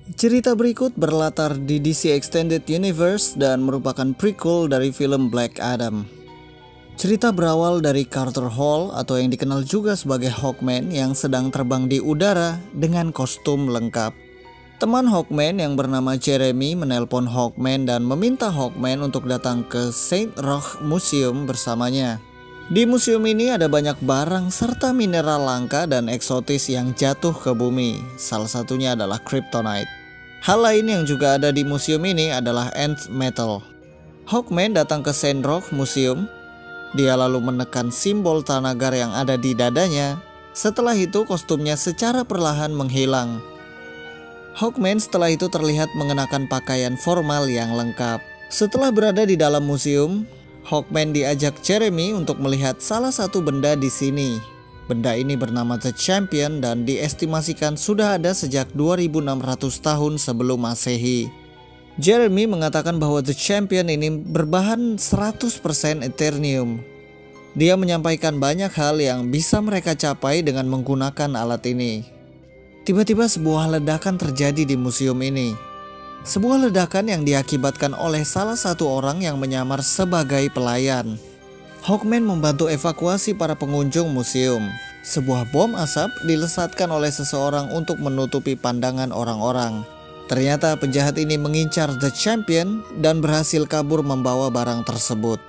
Cerita berikut berlatar di DC Extended Universe dan merupakan prequel dari film Black Adam. Cerita berawal dari Carter Hall atau yang dikenal juga sebagai Hawkman yang sedang terbang di udara dengan kostum lengkap. Teman Hawkman yang bernama Jeremy menelpon Hawkman dan meminta Hawkman untuk datang ke Saint Roch Museum bersamanya. Di museum ini ada banyak barang serta mineral langka dan eksotis yang jatuh ke bumi. Salah satunya adalah kryptonite. Hal lain yang juga ada di museum ini adalah nth metal. Hawkman datang ke Saint Roch Museum. Dia lalu menekan simbol Thanagar yang ada di dadanya. Setelah itu kostumnya secara perlahan menghilang. Hawkman setelah itu terlihat mengenakan pakaian formal yang lengkap. Setelah berada di dalam museum, Hawkman diajak Jeremy untuk melihat salah satu benda di sini. Benda ini bernama The Champion dan diestimasikan sudah ada sejak 2600 tahun sebelum Masehi. Jeremy mengatakan bahwa The Champion ini berbahan 100% Eternium. Dia menyampaikan banyak hal yang bisa mereka capai dengan menggunakan alat ini. Tiba-tiba sebuah ledakan terjadi di museum ini. Sebuah ledakan yang diakibatkan oleh salah satu orang yang menyamar sebagai pelayan. Hawkman membantu evakuasi para pengunjung museum. Sebuah bom asap dilesatkan oleh seseorang untuk menutupi pandangan orang-orang. Ternyata penjahat ini mengincar The Champion dan berhasil kabur membawa barang tersebut.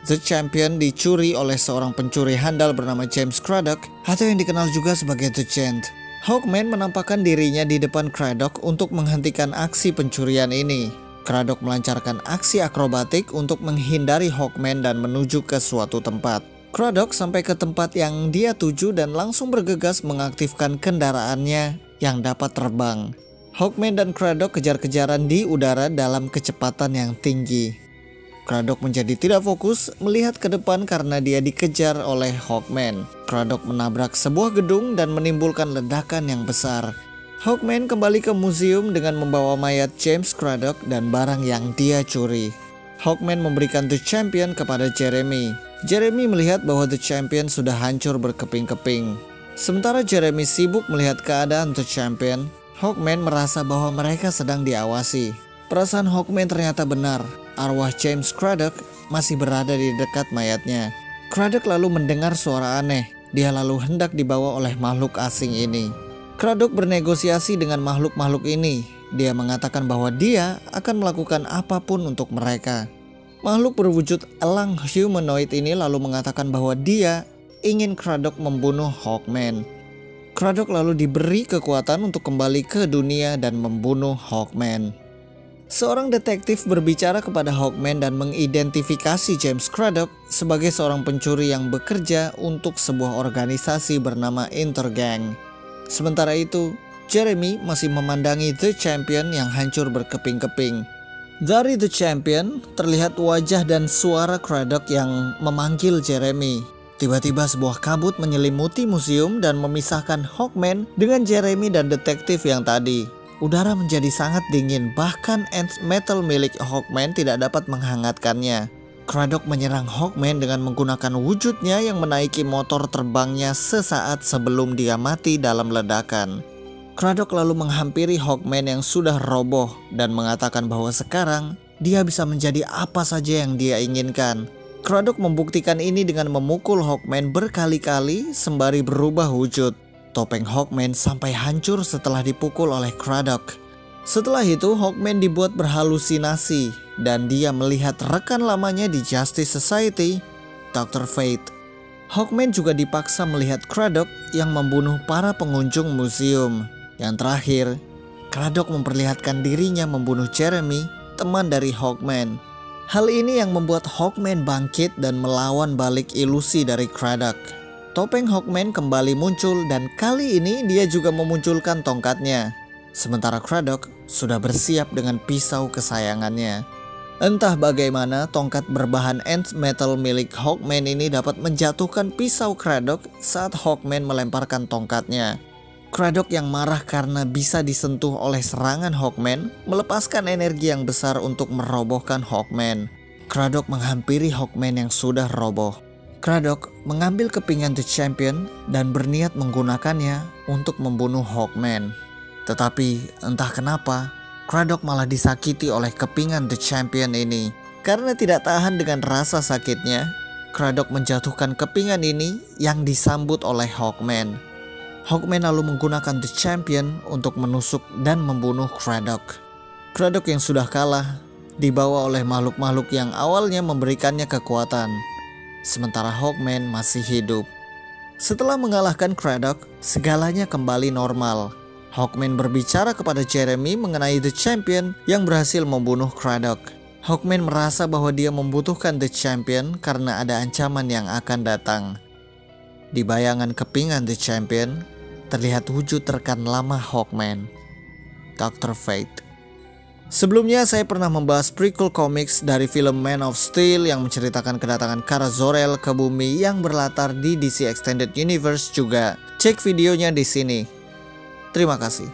The Champion dicuri oleh seorang pencuri handal bernama James Craddock atau yang dikenal juga sebagai The Giant. Hawkman menampakkan dirinya di depan Craddock untuk menghentikan aksi pencurian ini. Craddock melancarkan aksi akrobatik untuk menghindari Hawkman dan menuju ke suatu tempat. Craddock sampai ke tempat yang dia tuju dan langsung bergegas mengaktifkan kendaraannya yang dapat terbang. Hawkman dan Craddock kejar-kejaran di udara dalam kecepatan yang tinggi. Craddock menjadi tidak fokus melihat ke depan karena dia dikejar oleh Hawkman. Craddock menabrak sebuah gedung dan menimbulkan ledakan yang besar. Hawkman kembali ke museum dengan membawa mayat James Craddock dan barang yang dia curi. Hawkman memberikan The Champion kepada Jeremy. Jeremy melihat bahwa The Champion sudah hancur berkeping-keping. Sementara Jeremy sibuk melihat keadaan The Champion, Hawkman merasa bahwa mereka sedang diawasi. Perasaan Hawkman ternyata benar. Arwah James Craddock masih berada di dekat mayatnya. Craddock lalu mendengar suara aneh. Dia lalu hendak dibawa oleh makhluk asing ini. Craddock bernegosiasi dengan makhluk-makhluk ini. Dia mengatakan bahwa dia akan melakukan apapun untuk mereka. Makhluk berwujud elang humanoid ini lalu mengatakan bahwa dia ingin Craddock membunuh Hawkman. Craddock lalu diberi kekuatan untuk kembali ke dunia dan membunuh Hawkman. Seorang detektif berbicara kepada Hawkman dan mengidentifikasi James Craddock sebagai seorang pencuri yang bekerja untuk sebuah organisasi bernama Intergang. Sementara itu, Jeremy masih memandangi The Champion yang hancur berkeping-keping. Dari The Champion, terlihat wajah dan suara Craddock yang memanggil Jeremy. Tiba-tiba sebuah kabut menyelimuti museum dan memisahkan Hawkman dengan Jeremy dan detektif yang tadi. Udara menjadi sangat dingin, bahkan nth metal milik Hawkman tidak dapat menghangatkannya. Craddock menyerang Hawkman dengan menggunakan wujudnya yang menaiki motor terbangnya sesaat sebelum dia mati dalam ledakan. Craddock lalu menghampiri Hawkman yang sudah roboh dan mengatakan bahwa sekarang dia bisa menjadi apa saja yang dia inginkan. Craddock membuktikan ini dengan memukul Hawkman berkali-kali sembari berubah wujud. Topeng Hawkman sampai hancur setelah dipukul oleh Craddock. Setelah itu Hawkman dibuat berhalusinasi dan dia melihat rekan lamanya di Justice Society, Dr. Fate. Hawkman juga dipaksa melihat Craddock yang membunuh para pengunjung museum. Yang terakhir, Craddock memperlihatkan dirinya membunuh Jeremy, teman dari Hawkman. Hal ini yang membuat Hawkman bangkit dan melawan balik ilusi dari Craddock. Topeng Hawkman kembali muncul dan kali ini dia juga memunculkan tongkatnya. Sementara Craddock sudah bersiap dengan pisau kesayangannya. Entah bagaimana tongkat berbahan nth metal milik Hawkman ini dapat menjatuhkan pisau Craddock saat Hawkman melemparkan tongkatnya. Craddock yang marah karena bisa disentuh oleh serangan Hawkman melepaskan energi yang besar untuk merobohkan Hawkman. Craddock menghampiri Hawkman yang sudah roboh. Craddock mengambil kepingan The Champion dan berniat menggunakannya untuk membunuh Hawkman. Tetapi entah kenapa, Craddock malah disakiti oleh kepingan The Champion ini. Karena tidak tahan dengan rasa sakitnya, Craddock menjatuhkan kepingan ini yang disambut oleh Hawkman. Hawkman lalu menggunakan The Champion untuk menusuk dan membunuh Craddock. Craddock yang sudah kalah dibawa oleh makhluk-makhluk yang awalnya memberikannya kekuatan, sementara Hawkman masih hidup. Setelah mengalahkan Craddock, segalanya kembali normal. Hawkman berbicara kepada Jeremy mengenai The Champion yang berhasil membunuh Craddock. Hawkman merasa bahwa dia membutuhkan The Champion karena ada ancaman yang akan datang. Di bayangan kepingan The Champion, terlihat wujud rekan lama Hawkman, Dr. Fate. Sebelumnya saya pernah membahas prequel comics dari film Man of Steel yang menceritakan kedatangan Kara Zor-El ke bumi yang berlatar di DC Extended Universe juga. Cek videonya di sini. Terima kasih.